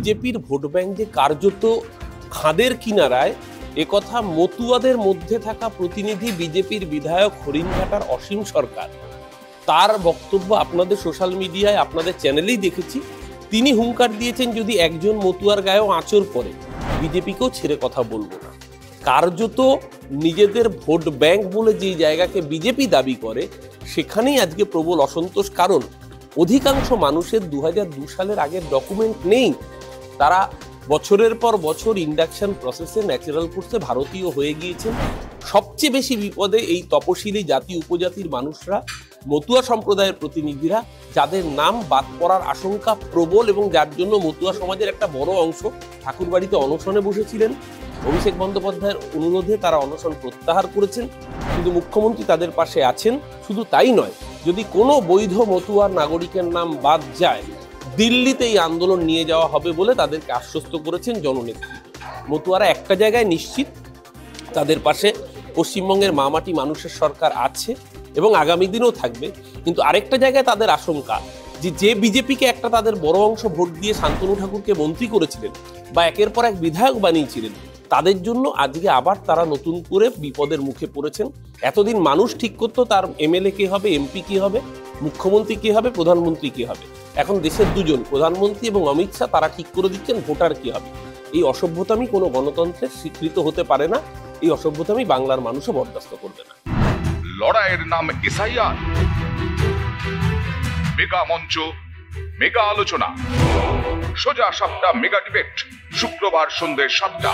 বিজেপির vote bank যে কার্যত খাদের কিনারায়, একথা মতুয়াদের মধ্যে থাকা প্রতিনিধি বিজেপির বিধায়ক হরিণঘাটার অসীম সরকার, তার বক্তব্য আপনাদের সোশ্যাল মিডিয়ায় আপনাদের চ্যানেলেই দেখেছি। তিনি হুঙ্কার দিয়েছেন যদি একজন মতুয়ার গায়েও আঁচড় পড়ে বিজেপিকেও ছেড়ে কথা বলবো না। কার্যত নিজেদের ভোট ব্যাংক বলে যে জায়গাকে বিজেপি দাবি করে সেখানেই আজকে প্রবল অসন্তোষ। কারণ অধিকাংশ মানুষের 2002 সালের আগের ডকুমেন্ট নেই। তারা বছরের পর বছর ইন্ডাকশন প্রসেসে ন্যাচারাল কোর্সে ভারতীয় হয়ে গিয়েছেন। সবচেয়ে বেশি বিপদে এই তপশিলি জাতি উপজাতির মানুষরা, মতুয়া সম্প্রদায়ের প্রতিনিধিরা, যাদের নাম বাদ পড়ার আশঙ্কা প্রবল এবং যার জন্য মতুয়া সমাজের একটা বড় অংশ ঠাকুরবাড়িতে অনশনে বসেছিলেন। অভিষেক বন্দ্যোপাধ্যায়ের অনুরোধে তারা অনশন প্রত্যাহার করেছেন, কিন্তু মুখ্যমন্ত্রী তাদের পাশে আছেন। শুধু তাই নয়, যদি কোনো বৈধ মতুয়ার নাগরিকের নাম বাদ যায় দিল্লিতে এই আন্দোলন নিয়ে যাওয়া হবে বলে তাদেরকে আশ্বস্ত করেছেন জননেত্রী। মতুয়ারা একটা জায়গায় নিশ্চিত, তাদের পাশে পশ্চিমবঙ্গের মামাটি মানুষের সরকার আছে এবং আগামী দিনেও থাকবে। কিন্তু আরেকটা জায়গায় তাদের আশঙ্কা যে বিজেপিকে একটা তাদের বড় অংশ ভোট দিয়ে শান্তনু ঠাকুরকে মন্ত্রী করেছিলেন বা একের পর এক বিধায়ক বানিয়েছিলেন, তাদের জন্য আজকে আবার তারা নতুন করে বিপদের মুখে পড়েছেন। এতদিন মানুষ ঠিক করতো তার এমএলএ কে হবে, এমপি কি হবে, মুখ্যমন্ত্রী কি হবে, প্রধানমন্ত্রী কি হবে। এখন দেশের দুজন, প্রধানমন্ত্রী এবং অমিত শাহ, তারা ঠিক করে দিচ্ছেন ভোটার কি হবে। এই অসভ্যতামি কোনো গণতন্ত্রের স্বীকৃত হতে পারে না। এই অসভ্যতামি বাংলার মানুষও বরদাস্ত করবে না। লড়াইয়ের নাম এসআইআর, মেগা মঞ্চ, মেগা আলোচনা, সোজা সাপটা মেগা ডিবেট, শুক্রবার সন্ধ্যে 7টা।